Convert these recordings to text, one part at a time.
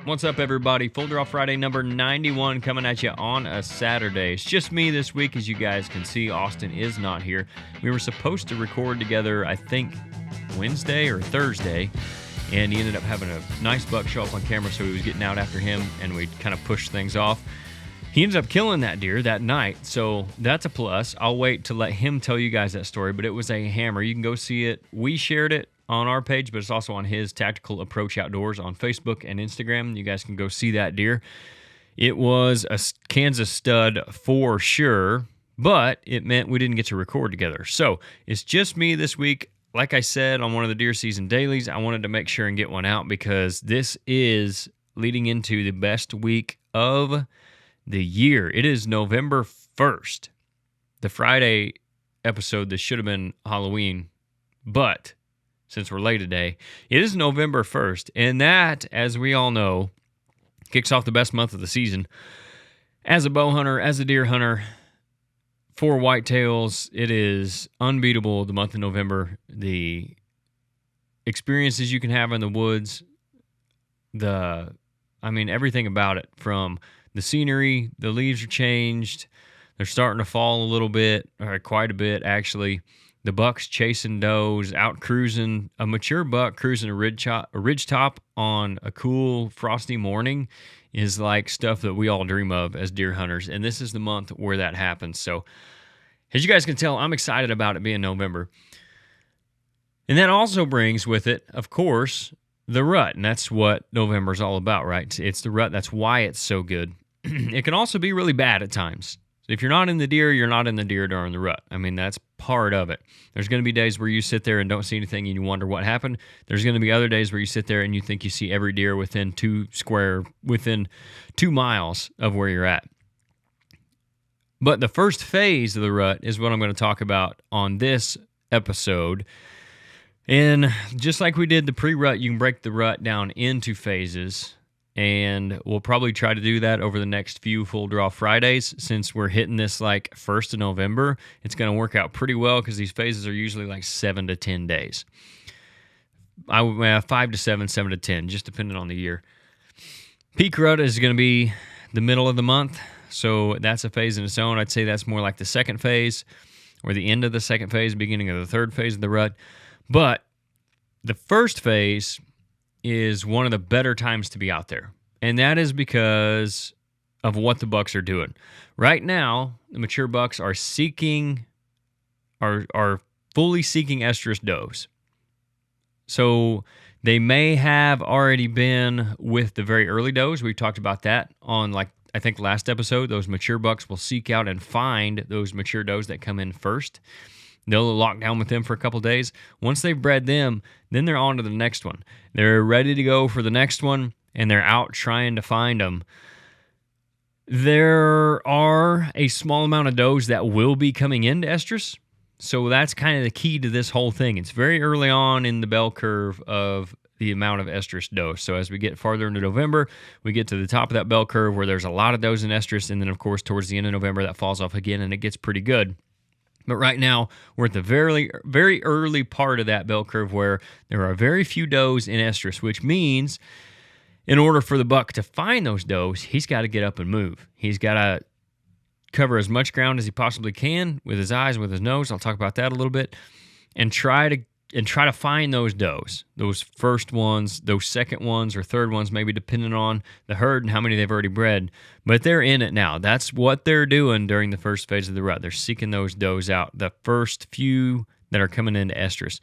What's up, everybody? Full Draw Friday number 91 coming at you on a Saturday. It's just me this week, as you guys can see. Austin is not here. We were supposed to record together, I think, Wednesday or Thursday, and he ended up having a nice buck show up on camera, so he was getting out after him, and we kind of pushed things off. He ended up killing that deer that night, so that's a plus. I'll wait to let him tell you guys that story, but it was a hammer. You can go see it. We shared it on our page, but it's also on his Tactical Approach Outdoors on Facebook and Instagram. You guys can go see that deer. It was a Kansas stud for sure, but it meant we didn't get to record together. So it's just me this week. Like I said on one of the deer season dailies, I wanted to make sure and get one out because this is leading into the best week of the year. It is November 1st. The Friday episode, this should have been Halloween, but since we're late today, it is November 1st, and that, as we all know, kicks off the best month of the season. As a bow hunter, as a deer hunter, for whitetails, it is unbeatable, the month of November. The experiences you can have in the woods, everything about it, from the scenery, the leaves are changed, they're starting to fall a little bit, or quite a bit, actually. The buck's chasing does, out cruising. A mature buck cruising a ridge top on a cool, frosty morning is like stuff that we all dream of as deer hunters, and this is the month where that happens. So, as you guys can tell, I'm excited about it being November. And that also brings with it, of course, the rut, and that's what November is all about, right? It's the rut. That's why it's so good. It can also be really bad at times. If you're not in the deer, you're not in the deer during the rut. I mean, that's part of it. There's going to be days where you sit there and don't see anything and you wonder what happened. There's going to be other days where you sit there and you think you see every deer within 2 miles of where you're at. But the first phase of the rut is what I'm going to talk about on this episode. And just like we did the pre-rut, you can break the rut down into phases. And we'll probably try to do that over the next few Full Draw Fridays. Since we're hitting this like 1st of November, it's going to work out pretty well because these phases are usually like 7 to 10 days. 5 to 7, 7 to 10, just depending on the year. Peak rut is going to be the middle of the month, so that's a phase in its own. I'd say that's more like the second phase or the end of the second phase, beginning of the third phase of the rut. But the first phase is one of the better times to be out there. And that is because of what the bucks are doing. Right now, the mature bucks are fully seeking estrus does. So they may have already been with the very early does. We talked about that on, I think last episode. Those mature bucks will seek out and find those mature does that come in first. They'll lock down with them for a couple days. Once they've bred them, then they're on to the next one. They're ready to go for the next one, and they're out trying to find them. There are a small amount of does that will be coming into estrus, so that's kind of the key to this whole thing. It's very early on in the bell curve of the amount of estrus does. So as we get farther into November, we get to the top of that bell curve where there's a lot of does in estrus, and then, of course, towards the end of November, that falls off again, and it gets pretty good. But right now, we're at the very, very early part of that bell curve where there are very few does in estrus, which means in order for the buck to find those does, he's got to get up and move. He's got to cover as much ground as he possibly can with his eyes and with his nose. I'll talk about that a little bit. And try to find those does, those first ones, those second ones or third ones, maybe depending on the herd and how many they've already bred. But they're in it now. That's what they're doing during the first phase of the rut. They're seeking those does out, the first few that are coming into estrus.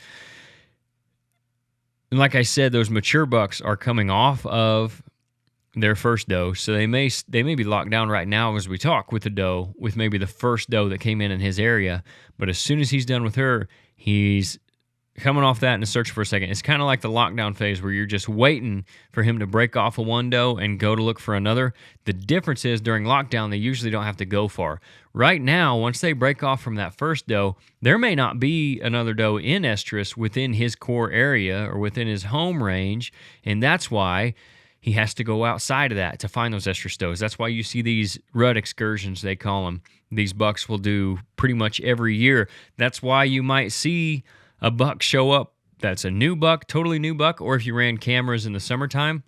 And like I said, those mature bucks are coming off of their first doe, so they may be locked down right now as we talk with the doe, with maybe the first doe that came in his area. But as soon as he's done with her, he's coming off that and search for a second. It's kind of like the lockdown phase where you're just waiting for him to break off of one doe and go to look for another. The difference is during lockdown, they usually don't have to go far. Right now, once they break off from that first doe, there may not be another doe in estrus within his core area or within his home range, and that's why he has to go outside of that to find those estrus does. That's why you see these rut excursions, they call them. These bucks will do pretty much every year. That's why you might see a buck show up that's a new buck, totally new buck, or if you ran cameras in the summertime,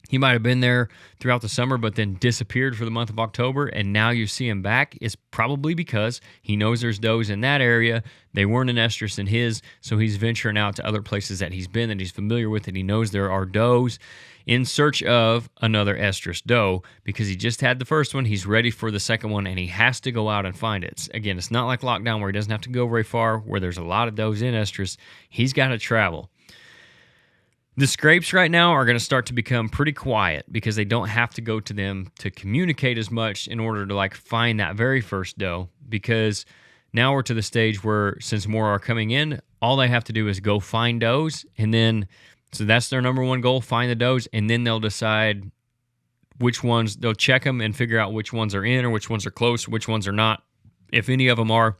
He might have been there throughout the summer, but then disappeared for the month of October, and now you see him back. It's probably because he knows there's does in that area. They weren't an estrus in his, so he's venturing out to other places that he's been, that he's familiar with, and he knows there are does in search of another estrus doe because he just had the first one. He's ready for the second one, and he has to go out and find it. Again, it's not like lockdown where he doesn't have to go very far, where there's a lot of does in estrus. He's got to travel. The scrapes right now are going to start to become pretty quiet because they don't have to go to them to communicate as much in order to find that very first doe, because now we're to the stage where, since more are coming in, all they have to do is go find does, and then so that's their number one goal, find the does, and then they'll decide which ones, they'll check them and figure out which ones are in or which ones are close, which ones are not, if any of them are,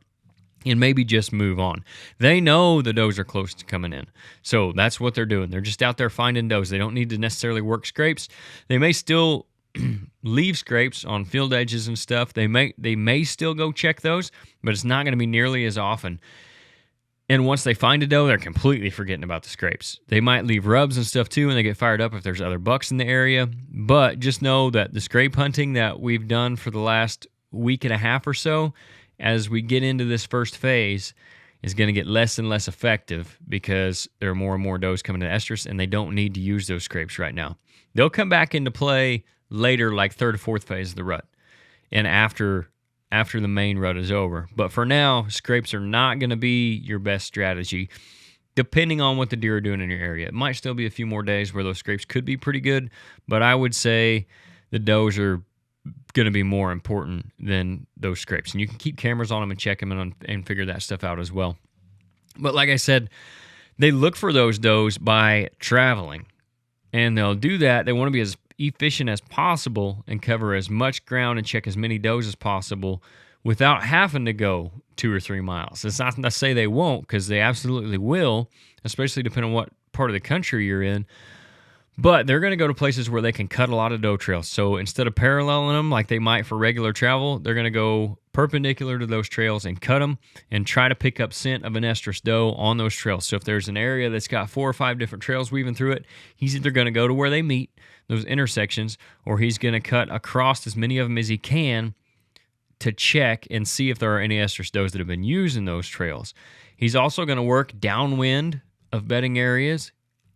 and maybe just move on. They know the does are close to coming in. So that's what they're doing. They're just out there finding does. They don't need to necessarily work scrapes. They may still leave scrapes on field edges and stuff. They may still go check those, but it's not going to be nearly as often. And once they find a doe, they're completely forgetting about the scrapes. They might leave rubs and stuff too, and they get fired up if there's other bucks in the area. But just know that the scrape hunting that we've done for the last week and a half or so, as we get into this first phase, is going to get less and less effective because there are more and more does coming to estrus, and they don't need to use those scrapes right now. They'll come back into play later, like third or fourth phase of the rut, and after the main rut is over. But for now, scrapes are not going to be your best strategy, depending on what the deer are doing in your area. It might still be a few more days where those scrapes could be pretty good, but I would say the does are going to be more important than those scrapes. And you can keep cameras on them and check them and figure that stuff out as well. But like I said, they look for those does by traveling. And they'll do that. They want to be as efficient as possible and cover as much ground and check as many does as possible without having to go 2 or 3 miles. It's not to say they won't, because they absolutely will, especially depending on what part of the country you're in. But they're going to go to places where they can cut a lot of doe trails. So instead of paralleling them like they might for regular travel, they're going to go perpendicular to those trails and cut them and try to pick up scent of an estrus doe on those trails. So if there's an area that's got 4 or 5 different trails weaving through it, he's either going to go to where they meet, those intersections, or he's going to cut across as many of them as he can to check and see if there are any estrus does that have been using those trails. He's also going to work downwind of bedding areas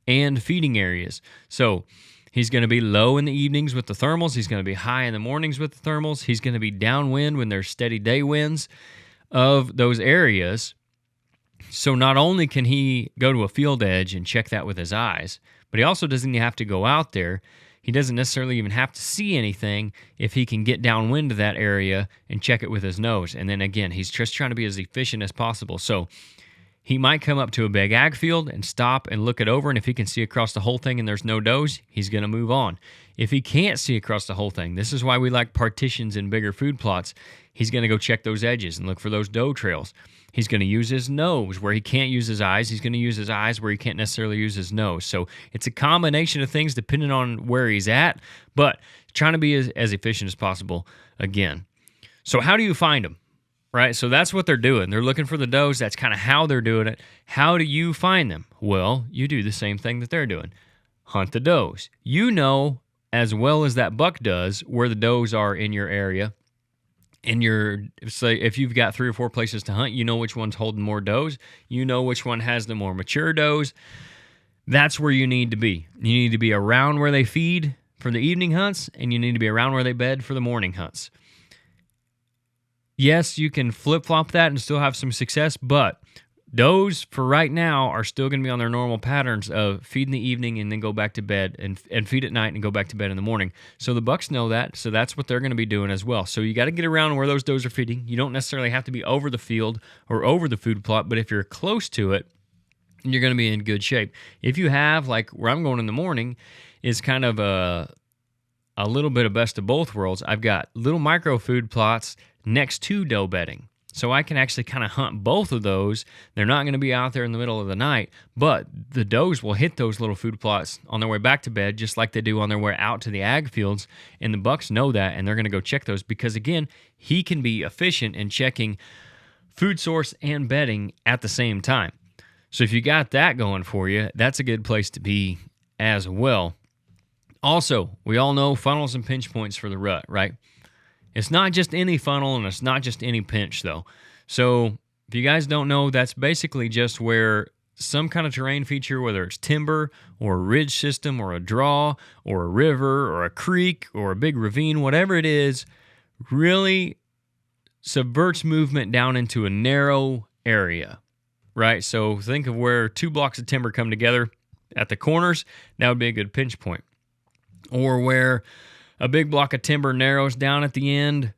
and feeding areas. So he's going to be low in the evenings with the thermals. He's going to be high in the mornings with the thermals. He's going to be downwind when there's steady day winds of those areas. So not only can he go to a field edge and check that with his eyes, but he also doesn't have to go out there. He doesn't necessarily even have to see anything if he can get downwind to that area and check it with his nose. And then again, he's just trying to be as efficient as possible. So he might come up to a big ag field and stop and look it over, and if he can see across the whole thing and there's no does, he's going to move on. If he can't see across the whole thing, this is why we like partitions in bigger food plots, he's going to go check those edges and look for those doe trails. He's going to use his nose where he can't use his eyes. He's going to use his eyes where he can't necessarily use his nose. So it's a combination of things depending on where he's at, but trying to be as efficient as possible again. So how do you find them? Right, so that's what they're doing. They're looking for the does. That's kind of how they're doing it. How do you find them? Well, you do the same thing that they're doing. Hunt the does. You know as well as that buck does where the does are in your area. Say if you've got 3 or 4 places to hunt, you know which one's holding more does. You know which one has the more mature does. That's where you need to be. You need to be around where they feed for the evening hunts, and you need to be around where they bed for the morning hunts. Yes, you can flip-flop that and still have some success, but does for right now are still going to be on their normal patterns of feed in the evening and then go back to bed and feed at night and go back to bed in the morning. So the bucks know that, so that's what they're going to be doing as well. So you got to get around where those does are feeding. You don't necessarily have to be over the field or over the food plot, but if you're close to it, you're going to be in good shape. If you have, like where I'm going in the morning, is kind of a little bit of best of both worlds. I've got little micro food plots next to doe bedding. So I can actually kind of hunt both of those. They're not going to be out there in the middle of the night, but the does will hit those little food plots on their way back to bed, just like they do on their way out to the ag fields. And the bucks know that, and they're going to go check those because, again, he can be efficient in checking food source and bedding at the same time. So if you got that going for you, that's a good place to be as well. Also, we all know funnels and pinch points for the rut, right? It's not just any funnel and it's not just any pinch, though. So if you guys don't know, that's basically just where some kind of terrain feature, whether it's timber or a ridge system or a draw or a river or a creek or a big ravine, whatever it is, really subverts movement down into a narrow area, right? So think of where two blocks of timber come together at the corners. That would be a good pinch point. Or where a big block of timber narrows down at the end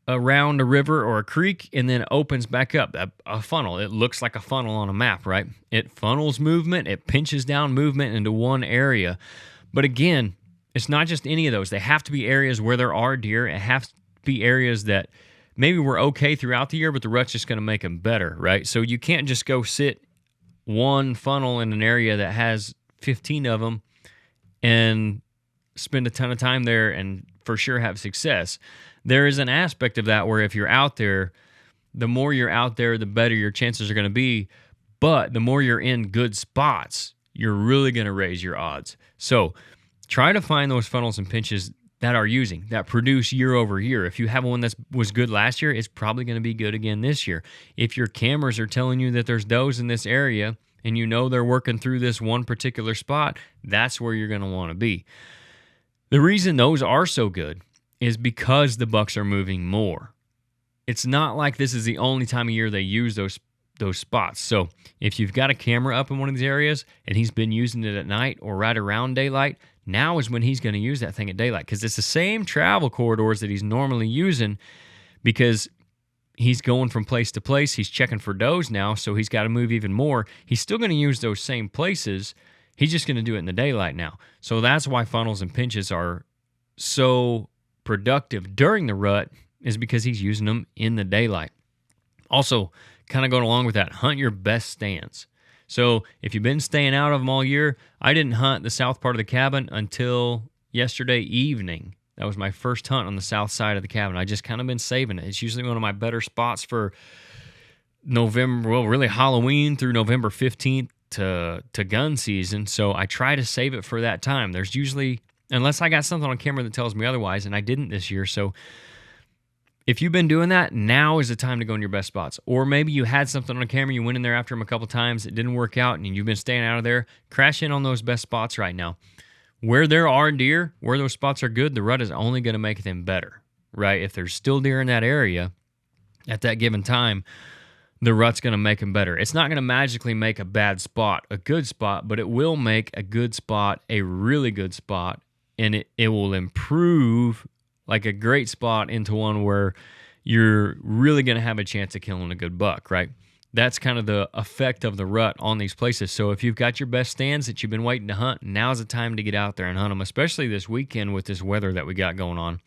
around a river or a creek and then opens back up, a funnel. It looks like a funnel on a map, right? It funnels movement, it pinches down movement into one area. But again, it's not just any of those. They have to be areas where there are deer. It has to be areas that maybe were okay throughout the year, but the rut's just going to make them better, right? So you can't just go sit one funnel in an area that has 15 of them and spend a ton of time there and for sure have success. There is an aspect of that where if you're out there, the more you're out there, the better your chances are going to be. But the more you're in good spots, you're really going to raise your odds. So try to find those funnels and pinches that are using, that produce year over year. If you have one that was good last year, it's probably going to be good again this year. If your cameras are telling you that there's does in this area and you know they're working through this one particular spot, that's where you're going to want to be. The reason those are so good is because the bucks are moving more. It's not like this is the only time of year they use those spots. So if you've got a camera up in one of these areas and he's been using it at night or right around daylight, now is when he's going to use that thing at daylight, because it's the same travel corridors that he's normally using, because he's going from place to place. He's checking for does now, so he's got to move even more. He's still going to use those same places. He's just going to do it in the daylight now. So that's why funnels and pinches are so productive during the rut, is because he's using them in the daylight. Also, kind of going along with that, hunt your best stands. So if you've been staying out of them all year, I didn't hunt the south part of the cabin until yesterday evening. That was my first hunt on the south side of the cabin. I just kind of been saving it. It's usually one of my better spots for November, well, really Halloween through November 15th to gun season. So I try to save it for that time. There's usually, unless I got something on camera that tells me otherwise, and I didn't this year. So if you've been doing that, now is the time to go in your best spots. Or maybe you had something on camera, you went in there after them a couple times, it didn't work out, and you've been staying out of there, crash in on those best spots right now. Where there are deer, where those spots are good, the rut is only going to make them better, right? If there's still deer in that area at that given time, the rut's going to make them better. It's not going to magically make a bad spot a good spot, but it will make a good spot a really good spot, and it will improve like a great spot into one where you're really going to have a chance of killing a good buck, right? That's kind of the effect of the rut on these places. So if you've got your best stands that you've been waiting to hunt, now's the time to get out there and hunt them, especially this weekend with this weather that we got going on.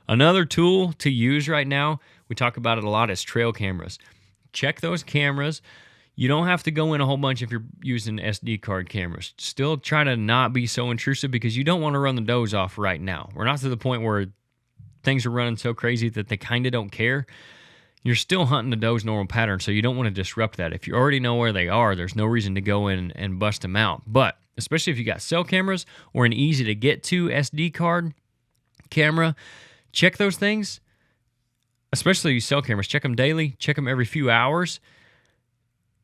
Another tool to use right now, we talk about it a lot, is trail cameras. Check those cameras. You don't have to go in a whole bunch if you're using SD card cameras. Still try to not be so intrusive, because you don't want to run the does off right now. We're not to the point where things are running so crazy that they kind of don't care. You're still hunting the doe's normal pattern, so you don't want to disrupt that. If you already know where they are, there's no reason to go in and bust them out. But especially if you got cell cameras or an easy to get to SD card camera, check those things. Especially cell cameras, check them daily, check them every few hours.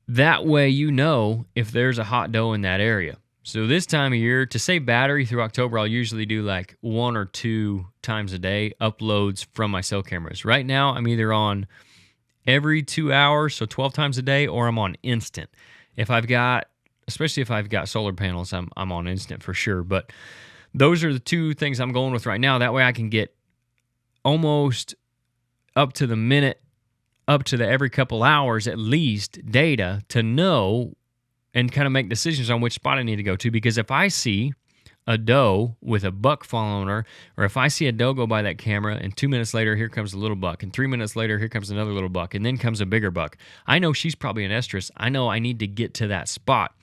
That way you know if there's a hot doe in that area. So this time of year, to save battery through October, I'll usually do like 1 or 2 times a day uploads from my cell cameras. Right now, I'm either on every 2 hours, so 12 times a day, or I'm on instant. Especially if I've got solar panels, I'm on instant for sure. But those are the 2 things I'm going with right now. That way I can get almost up to the minute, up to the every couple hours at least, data to know and kind of make decisions on which spot I need to go to. Because if I see a doe with a buck following her, or if I see a doe go by that camera and 2 minutes later, here comes a little buck, and 3 minutes later, here comes another little buck, and then comes a bigger buck, I know she's probably an estrus. I know I need to get to that spot.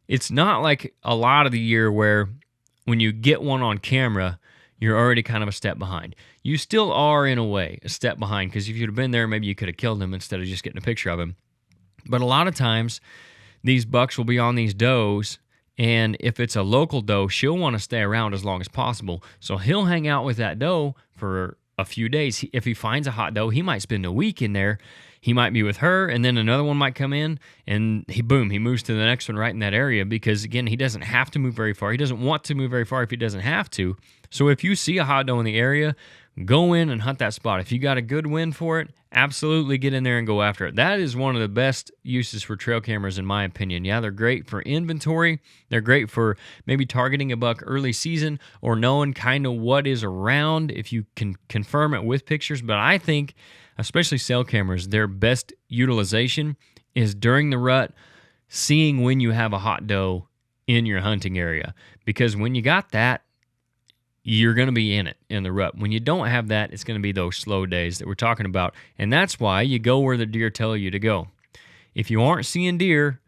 It's not like a lot of the year where when you get one on camera, you're already kind of a step behind. You still are, in a way, a step behind, because if you'd have been there, maybe you could have killed him instead of just getting a picture of him. But a lot of times, these bucks will be on these does, And if it's a local doe, she'll want to stay around as long as possible. So he'll hang out with that doe for a few days. If he finds a hot doe, he might spend a week in there. He might be with her, and then another one might come in, and he moves to the next one right in that area because, again, he doesn't have to move very far. He doesn't want to move very far if he doesn't have to. So if you see a hot doe in the area, go in and hunt that spot. If you got a good wind for it, absolutely get in there and go after it. That is one of the best uses for trail cameras, in my opinion. Yeah, they're great for inventory. They're great for maybe targeting a buck early season or knowing kind of what is around if you can confirm it with pictures. But I think, especially cell cameras, their best utilization is during the rut, seeing when you have a hot doe in your hunting area. Because when you got that, you're going to be in it in the rut. When you don't have that, it's going to be those slow days that we're talking about. And that's why you go where the deer tell you to go. If you aren't seeing deer,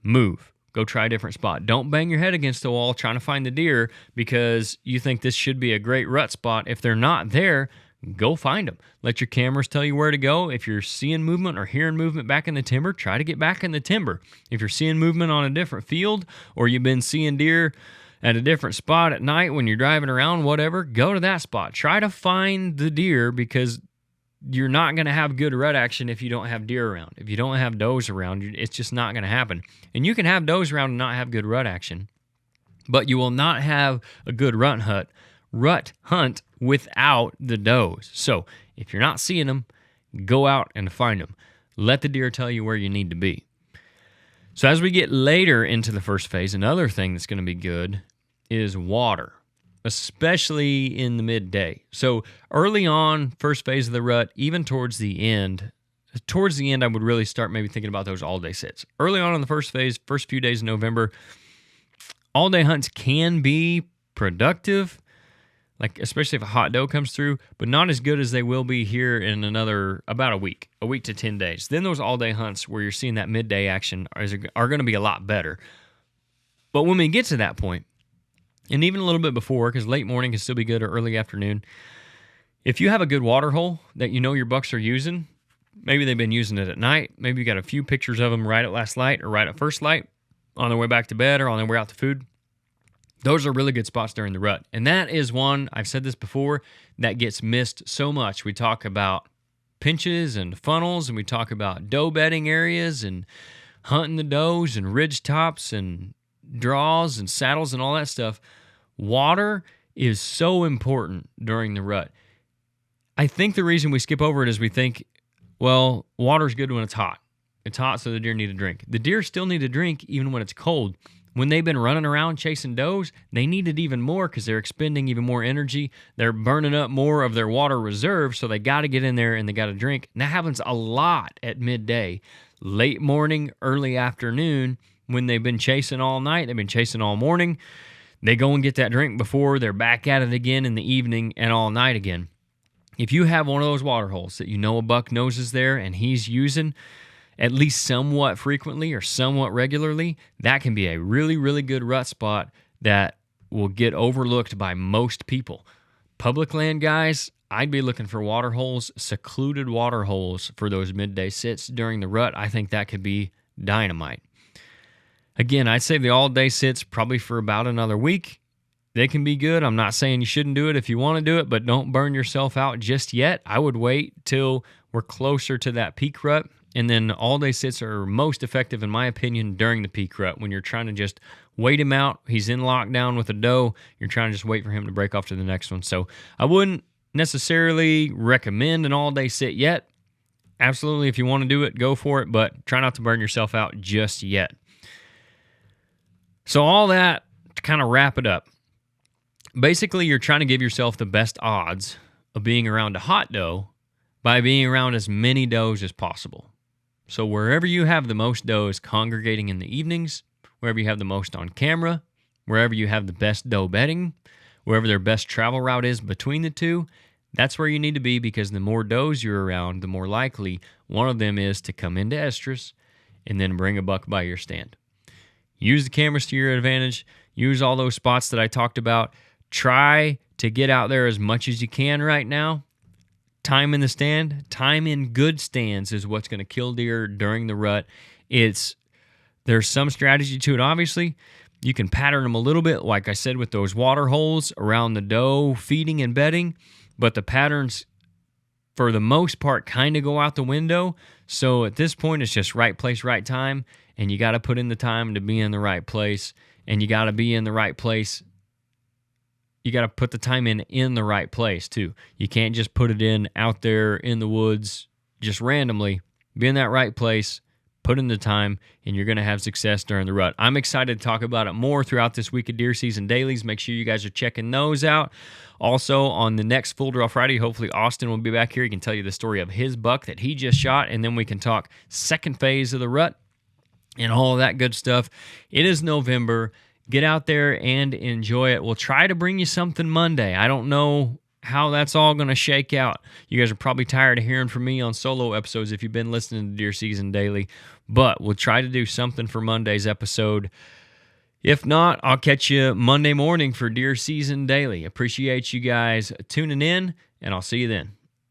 move. Go try a different spot. Don't bang your head against the wall trying to find the deer because you think this should be a great rut spot. If they're not there, go find them. Let your cameras tell you where to go. If you're seeing movement or hearing movement back in the timber, try to get back in the timber. If you're seeing movement on a different field or you've been seeing deer at a different spot at night when you're driving around, whatever, go to that spot. Try to find the deer because you're not going to have good rut action if you don't have deer around. If you don't have does around, it's just not going to happen. And you can have does around and not have good rut action, but you will not have a good rut hunt without the does. So if you're not seeing them, go out and find them. Let the deer tell you where you need to be. So as we get later into the first phase, another thing that's going to be good is water, especially in the midday. So early on, first phase of the rut, even towards the end, I would really start maybe thinking about those all-day sits. Early on in the first phase, first few days of November, all-day hunts can be productive, like especially if a hot doe comes through, but not as good as they will be here in about a week to 10 days. Then those all-day hunts where you're seeing that midday action are going to be a lot better. But when we get to that point, and even a little bit before, because late morning can still be good or early afternoon, if you have a good water hole that you know your bucks are using, maybe they've been using it at night, maybe you got a few pictures of them right at last light or right at first light, on their way back to bed or on their way out to food, those are really good spots during the rut. And that is one, I've said this before, that gets missed so much. We talk about pinches and funnels, and we talk about doe bedding areas and hunting the does and ridge tops and draws and saddles and all that stuff. Water is so important during the rut. I think the reason we skip over it is we think, well, water's good when it's hot. It's hot, so the deer need a drink. The deer still need a drink even when it's cold. When they've been running around chasing does, they need it even more because they're expending even more energy. They're burning up more of their water reserve, so they got to get in there and they got to drink. And that happens a lot at midday. Late morning, early afternoon, when they've been chasing all night, they've been chasing all morning, they go and get that drink before they're back at it again in the evening and all night again. If you have one of those water holes that you know a buck knows is there and he's using at least somewhat frequently or somewhat regularly, that can be a really, really good rut spot that will get overlooked by most people. Public land guys, I'd be looking for water holes, secluded water holes for those midday sits during the rut. I think that could be dynamite. Again, I'd save the all-day sits probably for about another week. They can be good. I'm not saying you shouldn't do it if you want to do it, but don't burn yourself out just yet. I would wait till we're closer to that peak rut, and then all-day sits are most effective, in my opinion, during the peak rut when you're trying to just wait him out. He's in lockdown with a doe. You're trying to just wait for him to break off to the next one. So I wouldn't necessarily recommend an all-day sit yet. Absolutely, if you want to do it, go for it, but try not to burn yourself out just yet. So all that, to kind of wrap it up, basically you're trying to give yourself the best odds of being around a hot doe by being around as many does as possible. So wherever you have the most does congregating in the evenings, wherever you have the most on camera, wherever you have the best doe bedding, wherever their best travel route is between the two, that's where you need to be, because the more does you're around, the more likely one of them is to come into estrus and then bring a buck by your stand. Use the cameras to your advantage. Use all those spots that I talked about. Try to get out there as much as you can right now. Time in the stand, time in good stands is what's going to kill deer during the rut. There's some strategy to it, obviously, You can pattern them a little bit, like I said, with those water holes around the doe feeding and bedding, but the patterns, for the most part, kind of go out the window. So at this point, it's just right place, right time, and you got to put in the time to be in the right place, and you got to be in the right place. You got to put the time in the right place, too. You can't just put it in out there in the woods just randomly. Be in that right place, put in the time, and you're going to have success during the rut. I'm excited to talk about it more throughout this week of Deer Season Dailies. Make sure you guys are checking those out. Also, on the next Full Draw Friday, hopefully Austin will be back here. He can tell you the story of his buck that he just shot, and then we can talk second phase of the rut and all of that good stuff. It is November. Get out there and enjoy it. We'll try to bring you something Monday. I don't know how that's all going to shake out. You guys are probably tired of hearing from me on solo episodes if you've been listening to Deer Season Daily, but we'll try to do something for Monday's episode. If not, I'll catch you Monday morning for Deer Season Daily. Appreciate you guys tuning in, and I'll see you then.